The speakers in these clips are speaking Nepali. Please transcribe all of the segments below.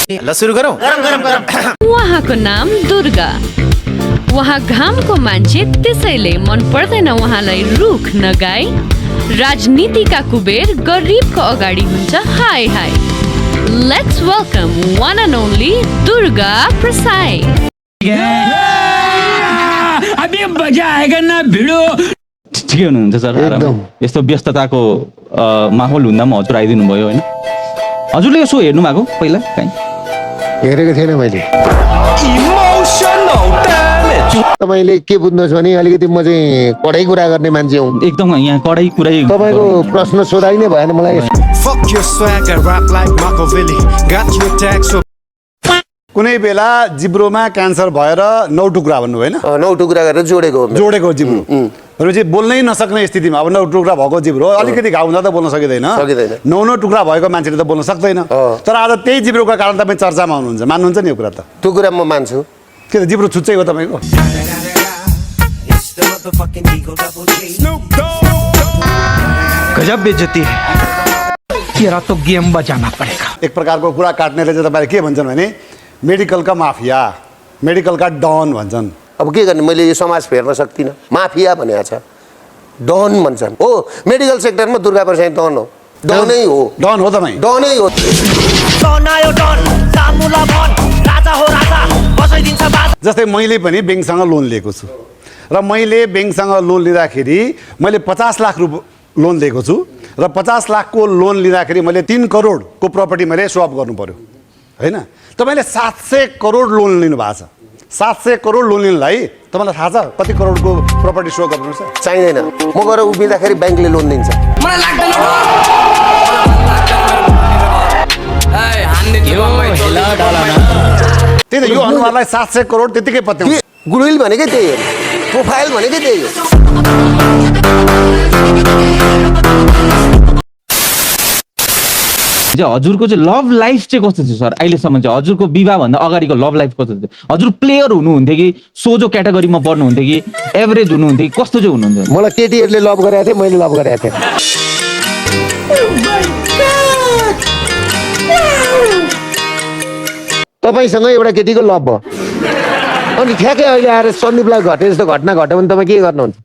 ल सुरु गरौँ। उहाँको नाम दुर्गा। उहाँ घामको मान्छे, त्यसैले मन पर्दैन उहाँलाई रुख नगाई। राजनीतिका कुबेर गरिबको अगाडि हुन्छ hi hi. Let's welcome one and only Durga Prasai. अभी मजा आएगा ना भिडो। ठिकै हुनुहुन्छ सर? यस्तो व्यस्तताको माहौल हुँदा पनि हजुर आइदिनु भयो होइन? हजुरले यसो हेर्नु भएको पहिला कहीँ? हेरेको थिएन मैले। तपाईँले के बुझ्नुहोस् भने अलिकति म चाहिँ कडै कुरा गर्ने मान्छे हुँ। एकदम यहाँ कडै कुरै तपाईँको प्रश्न सोधाइ नै भएन मलाई। कुनै बेला जिब्रोमा क्यान्सर भएर 9 टुक्रा भन्नु होइन? 9 टुक्रा गरेर जोडेको जिब्रो भनेपछि बोल्नै नसक्ने स्थितिमा अब 9 टुक्रा भएको जिब्रो अलिकति घाउ हुँदा त बोल्न सकिँदैन। 9 टुक्रा भएको मान्छेले त बोल्न सक्दैन। तर आज त्यही जिब्रोको कारण तपाईँ चर्चामा हुनुहुन्छ, मान्नुहुन्छ नि यो कुरा? त त्यो कुरा म मान्छु। के त जिब्रो छुच्चै हो तपाईँको? गजब बेइज्जती है। तेरा तो गेम बजाना पड़ेगा। एक प्रकारको कुरा काट्नेले चाहिँ तपाईँले के भन्छन् भने मेडिकलका माफिया, मेडिकलका डन भन्छन्। अब के गर्ने, मैले यो समाज फेर्न सक्दिनँ। माफिया भनेको छ, डन भन्छन्। हो, मेडिकल सेक्टरमा दुर्गा प्रसाई डन हो। डनै हो। डन हो तपाईँ? डनै हो। जस्तै मैले पनि ब्याङ्कसँग लोन लिएको छु र मैले ब्याङ्कसँग लोन लिँदाखेरि मैले 50 लाख लोन लिएको छु र 50 लाखको लोन लिँदाखेरि मैले 3 करोडको प्रपर्टी मैले स्वप गर्नु पर्यो होइन? तपाईँले 700 करोड लोन लिनु भएको छ। 700 करोड लोन लिनुलाई तपाईँलाई थाहा छ कति करोडको प्रपर्टी सो गर्नुपर्छ? चाहिँदैन। म गएर उभिँदाखेरि ब्याङ्कले लोन दिन्छ। त्यही त, यो अनुहारलाई 700 करोड त्यतिकै पत्याउँछ। गुडविल भनेकै त्यही हो, प्रोफाइल भनेकै त्यही हो। हजुरको चाहिँ लभ लाइफ चाहिँ कस्तो थियो सर अहिलेसम्म चाहिँ? हजुरको विवाहभन्दा अगाडिको लभ लाइफ कस्तो थियो? हजुर प्लेयर हुनुहुन्थ्यो कि सोझो क्याटेगोरीमा पर्नुहुन्थ्यो कि एभरेज हुनुहुन्थ्यो कि कस्तो चाहिँ हुनुहुन्थ्यो? मलाई केटीहरूले लभ गरेको थिएँ, मैले लभ गरेको थिएँ। तपाईँसँग एउटा केटीको लभ भयो अनि ठ्याक्कै अहिले आएर सन्दीपलाई घटे जस्तो घटना घट्यो भने तपाईँ के गर्नुहुन्छ?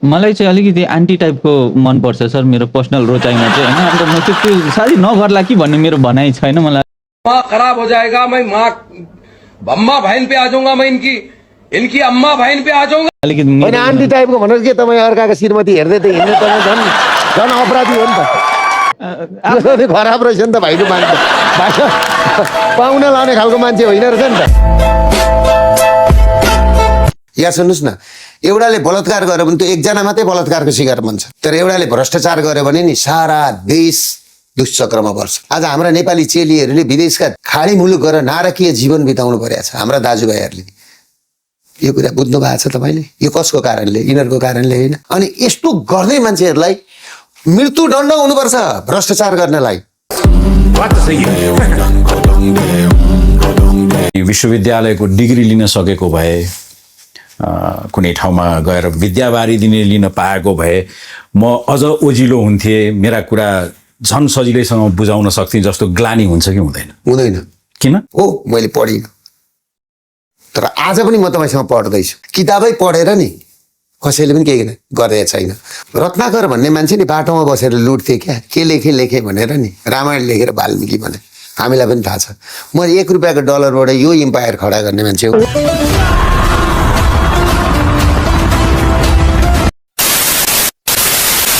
मलाई चाहिँ अलिकति एन्टी टाइपको मनपर्छ सर, मेरो पर्सनल रोचाइमा चाहिँ होइन। अन्त म त्यो साह्रै नगर्ला कि भन्ने मेरो भनाइ छैन। मलाई माँ खराब हो जाएगा, मैं माँ अम्मा बहन पे आ जाऊंगा, मैं इनकी अम्मा बहन पे आ जाऊंगा। अलिकति होइन, एन्टी टाइपको भनेर के तपाईँ अर्काको श्रीमती हेर्दै त हिँड्ने तपाईँ झन् अपराधी हो नि त। खराब रहेछ नि त भाइको मान्छे, पाहुना लाउने खालको मान्छे होइन रहेछ नि त। यहाँ सुन्नुहोस् न, एउटाले बलात्कार गर्यो भने त एकजना मात्रै बलात्कारको शिकार बन्छ, तर एउटाले भ्रष्टाचार गर्यो भने नि सारा देश दुष्चक्रमा पर्छ। आज हाम्रा नेपाली चेलीहरूले विदेशका खाडी मुलुक गएर नारकीय जीवन बिताउनु परेको छ। हाम्रा दाजुभाइहरूले यो कुरा बुझ्नु भएको छ तपाईँले? यो कसको कारणले? यिनीहरूको कारणले होइन। अनि यस्तो गर्दै मान्छेहरूलाई मृत्युदण्ड हुनुपर्छ भ्रष्टाचार गर्नलाई। विश्वविद्यालयको डिग्री लिन सकेको भए, कुनै ठाउँमा गएर विद्यावारी लिन पाएको भए म अझ ओजिलो हुन्थेँ, मेरा कुरा झन् सजिलैसँग बुझाउन सक्थेँ जस्तो ग्लानी हुन्छ कि हुँदैन? हुँदैन। किन? हो, मैले पढिनँ, तर आज पनि म तपाईँसँग पढ्दैछु। किताबै पढेर नि कसैले पनि केही गरेको छैन। रत्नाकर भन्ने मान्छे नि बाटोमा बसेर लुट्थे क्या, के लेखे भनेर नि रामायण लेखेर वाल्मिकी भने। हामीलाई पनि थाहा छ। म 1 रुपियाँको डलरबाट यो इम्पायर खडा गर्ने मान्छे हो।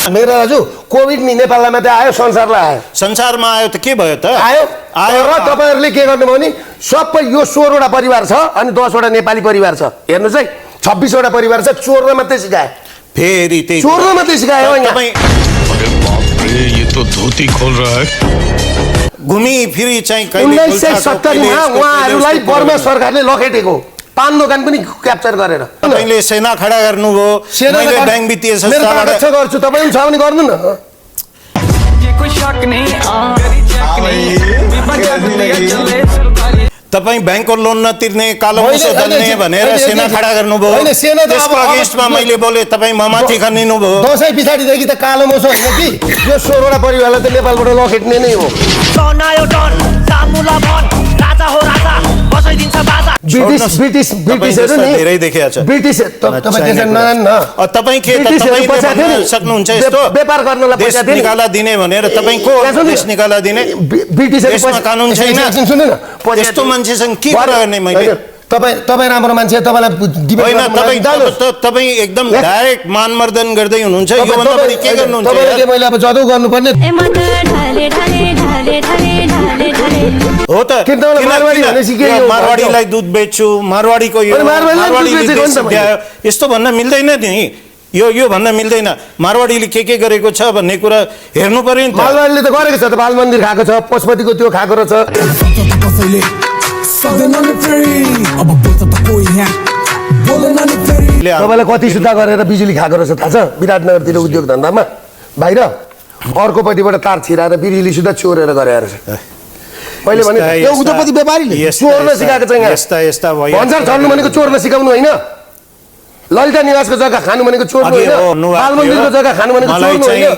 मेरो दाजु, कोभिड नि नेपाललाई मात्रै आयो, संसारलाई आयो? संसारमा आयो त के भयो त? आयो। र तपाईँहरूले के गर्नुभयो भने सबै यो 16 वटा परिवार छ अनि 10 वटा नेपाली परिवार छ। हेर्नुहोस् है, 26 वटा परिवार छ। चोर्न मात्रै सिकाए, फेरि त्यही चोर्न मात्रै सिकायो। अरे बाप रे, ये तो धोती खोल रहा है। घुमी फिरी चाहिँ 1970 मा उहाँहरूलाई बर्मा सरकारले लखेटेको पान दोकान पनि क्याप्चर गरेर। तपाईँले सेना खडा गर्नुभयो, मैले ब्याङ्क वित्तीय संस्थाबाट गर्छु, तपाईँ पनि छ भने गर्नु न। तपाईँ ब्याङ्कको लोन नतिर्ने, कालो मुसो दल्ने भनेर सेना खडा गर्नुभयो। त्यसको अगेन्स्टमा मैले बोले, तपाईँ ममाथि खनिनु भयो। दसैँ पछाडिदेखि त कालो मुसो होइन कि यो 16 वटा परिवारलाई त नेपालबाट लखेट्ने नै हो। ब्रिटिसहरू नि धेरै देखिया छ ब्रिटिस तपाईँ तपाईँ के तपाईँले भन्न सक्नुहुन्छ यस्तो व्यापार गर्नलाई देश पैसा दिने निकाला दिने भनेर तपाईँ को देश निकाला दिने देशमा कानुन छैन यस्तो मान्छेसँग के कुरा गर्ने मैले तपाईँ राम्रो मान्छे तपाईँलाई होइन तपाईँ एकदम डाइरेक्ट मानमर्दन गर्दै हुनुहुन्छ योभन्दा बढी के गर्नुहुन्छ मैले अब जदौ गर्नुपर्ने हो त मारवाडीलाई दुध बेच्छु मारवाडीको यो यस्तो भन्न मिल्दैन नि यो भन्न मिल्दैन मारवाडीले के गरेको छ भन्ने कुरा हेर्नु पर्यो नि मारवाडीले त गरेको छ त बाल मन्दिर खाएको छ पशुपतिको त्यो खाएको रहेछ तपाईँलाई कति सुत्ता गरेर बिजुली खाएको रहेछ थाहा छ विराटनगरतिर उद्योग धन्दामा बाहिर अर्कोपट्टिबाट तार छिराएर बिजुली सुत्ता चोरेर गरे रहेछ मैले भने यो उद्योगपति व्यापारीले चोर्न सिकाएको छ यहाँ भन्सार छर्नु भनेको चोर्न सिकाउनु होइन ललिता निवासको जग्गा खानु भनेको चोर्नु होइन बाल मन्दिरको जग्गा खानु भनेको चोर्नु होइन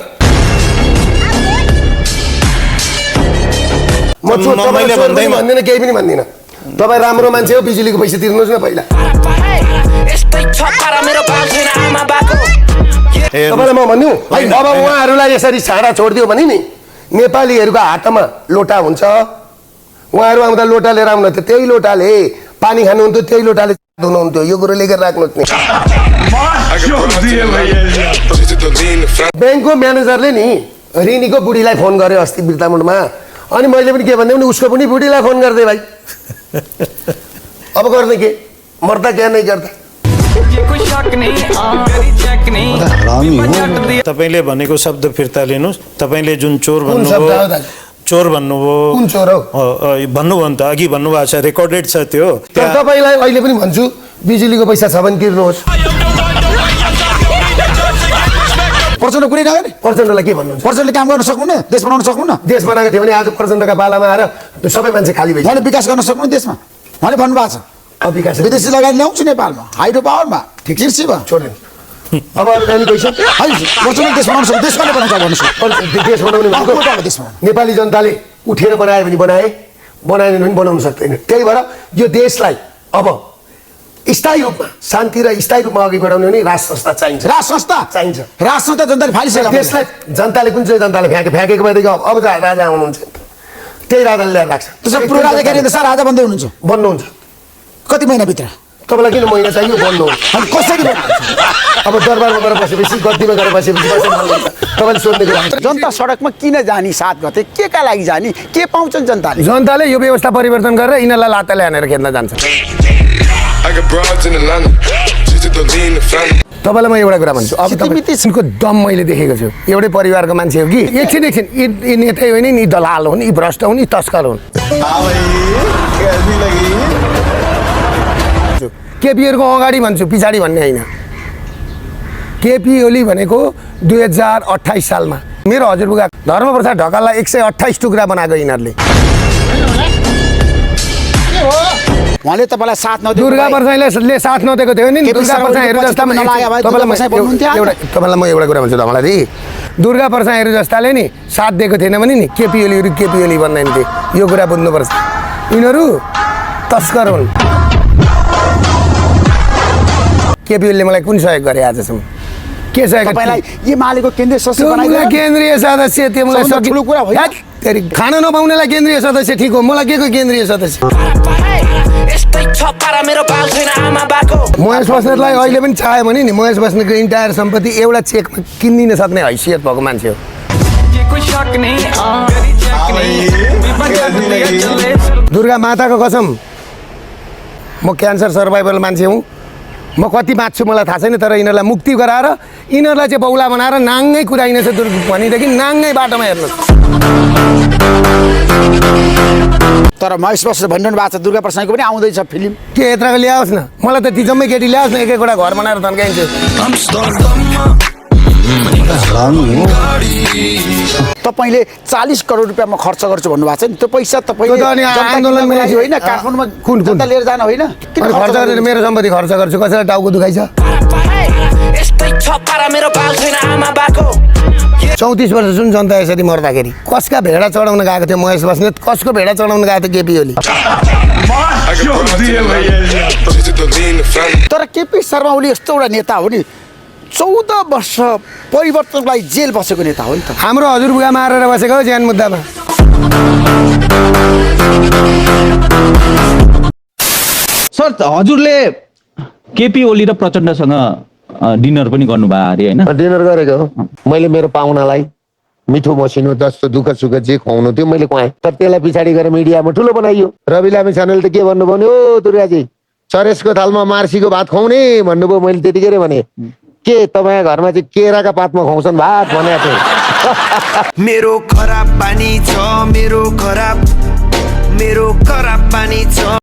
म तपाईँले भन्दैन केही पनि भन्दिनँ तपाईँ राम्रो मान्छे हो बिजुलीको पैसा तिर्नुहोस् न पहिला तपाईँलाई म भन्नु अब उहाँहरूलाई यसरी छाडा छोडिदियो भने नि नेपालीहरूको हातमा लोटा हुन्छ उहाँहरू आउँदा लोटा लिएर आउनुहुन्थ्यो त्यही लोटाले पानी खानुहुन्थ्यो त्यही लोटाले धुनुहुन्थ्यो यो कुरो लेखेर राख्नुहोस् नि ब्याङ्कको म्यानेजरले नि रिनीको बुढीलाई फोन गर्यो अस्ति बिर्तामुडमा अनि मैले पनि के भन्दै भने उसको पनि बुढीलाई फोन गर्दै भाइ अब गर्ने के मर्दा क्या नै गर्दा तपाईँले भनेको शब्द फिर्ता लिनुहोस् तपाईँले जुन चोर भन्नुभयो कुन चोर हो भन्नुभयो नि त अघि भन्नुभएको छ रेकर्डेड छ त्यो तपाईँलाई अहिले पनि भन्छु बिजुलीको पैसा छ भने तिर्नुहोस् प्रचण्ड कुनै नगरे प्रचण्डलाई के भन्नुहुन्छ प्रचण्डले काम गर्न सक्नुहुन्न देश बनाउन सक्नुहुन्न देश बनाएको थियो भने आज प्रचण्डका पालामा आएर सबै मान्छे खाली भइसक्यो उहाँले विकास गर्न सक्नुहुन्न देशमा उहाँले भन्नुभएको छ अब विकास विदेशी लगानी ल्याउँछु नेपालमा हाइड्रो पावरमा कृषिमा छोड्नु अब अरू पैसा प्रचण्ड देश बनाउन सक्छ देश कसले बनाउँछ भन्नुहोस् देश बनाउने भनेको देशमा नेपाली जनताले उठेर बनायो भने बनाएन भने बनाउन सक्दैन त्यही भएर यो देशलाई अब स्थायी रूपमा शान्ति र स्थायी रूपमा अघि बढाउने भने राज संस्था चाहिन्छ राज संस्था जनताले फालिसक्यो देशलाई जनताले कुन चाहिँ जनताले फ्याँकेको भएदेखि अब राजा आउनुहुन्छ त्यही राजाले ल्याएर राख्छ त्यसो पुरो राजा के सारा राजा बन्दै हुनुहुन्छ बन्नुहुन्छ कति महिनाभित्र तपाईँलाई किन महिना चाहियो बन्नुहुन्छ अनि कसरी अब दरबारमा गएर बसेपछि गद्दीमा गएर बसेपछि तपाईँले सोध्ने कुरा जनता सडकमा किन जाने 7 गते केका लागि जाने के पाउँछन् जनताले यो व्यवस्था परिवर्तन गरेर यिनीहरूलाई लात्ताले हानेर खेल्न जान्छ तपाईँलाई म एउटा कुरा भन्छु अब तपाईँको दम मैले देखेको छु एउटै परिवारको मान्छे हो कि एकछिन यी नेतै होइन नि दलाल हुन् यी भ्रष्ट हुन् यी तस्कर हुन् केपी ओलीको अगाडि भन्छु पछाडि भन्ने होइन केपी ओली भनेको 2028 सालमा मेरो हजुरबुवा धर्मप्रसाद ढकाललाई 128 टुक्रा बनाएको यिनीहरूले उहाँले तपाईँलाई साथ नदिएको दुर्गा प्रसाईले साथ नदिएको थियो नि दुर्गा प्रसाईहरू जस्ता तपाईँलाई म एउटा कुरा भन्छु तपाईँलाई दुर्गा प्रसाईहरू जस्ताले नि साथ दिएको थिएन भने नि केपी ओली भन्दैन थिए यो कुरा बुझ्नुपर्छ यिनीहरू तस्कर हुन् केपी ओलीले मलाई कुन सहयोग गरे आजसम्म के सहयोग तपाईँलाई एमालेको केन्द्रीय सदस्य बनाइदिनु केन्द्रीय सदस्य त्यो मलाई सकिलो कुरा हो खाना नपाउनेलाई केन्द्रीय सदस्य ठिक हो मलाई के को केन्द्रीय सदस्य महेश बस्नेतलाई अहिले पनि चाह्यो भने नि महेश बस्नेतको इन्टायर सम्पत्ति एउटा चेकमा किनिदिन सक्ने हैसियत भएको मान्छे हो दुर्गा माताको कसम म क्यान्सर सर्भाइभल मान्छे हुँ म कति बाँच्छु मलाई थाहा छैन तर यिनीहरूलाई मुक्ति गराएर यिनीहरूलाई चाहिँ बौला बनाएर नाङ्गै कुराइनेछ भनेदेखि नाङ्गै बाटोमा हेर्नुहोस् तर महेश बस्नेत भनिरहनु भएको छ दुर्गा प्रसाईको पनि आउँदैछ फिल्म के यत्रको ल्याओस् न मलाई त ती जम्मै केटी ल्याओस् न एक एकवटा घर बनाएर तन्काइन्छ तपाईँले 40 करोड रुपियाँ म खर्च गर्छु भन्नुभएको छ नि त्यो पैसा तपाईँले आन्दोलनमा होइन काठमाडौँमा कुन लिएर जानु होइन खर्च गरेर मेरो सम्पत्ति खर्च गर्छु कसैलाई टाउको दुखाइ छ 34 वर्ष जुन जनता यसरी मर्दाखेरि कसका भेडा चढाउन गएको थियो महेश बस्नेत, कसको भेडा चढाउन गएको थियो केपी ओली? तर केपी शर्मा ओली यस्तो एउटा नेता हो नि 14 वर्ष परिवर्तनलाई जेल बसेको नेता हो नि त। हाम्रो हजुरबुवा मारेर बसेको हो ज्यान मुद्दामा। सर हजुरले केपी ओली र प्रचण्डसँग डिनर पनि गर्नुभयो अरे होइन? डिनर गरेको हो मैले। मेरो पाहुनालाई मिठो मसिनो जस्तो दुःख सुख जे खुवाउनु थियो मैले खुवाएँ। तर त्यसलाई पछाडि गएर मिडियामा ठुलो बनाइयो। रवि लामी छानेले त के भन्नुभयो नि, ओ दुर्गाजी चरेसको थालमा मार्सीको भात खुवाउने भन्नुभयो। मैले त्यतिखेर भने के तपाईँ घरमा चाहिँ केराका पातमा खुवाउँछन् भात भनेको थिएँ। मेरो खराब पानी छ, मेरो खराब पानी छ।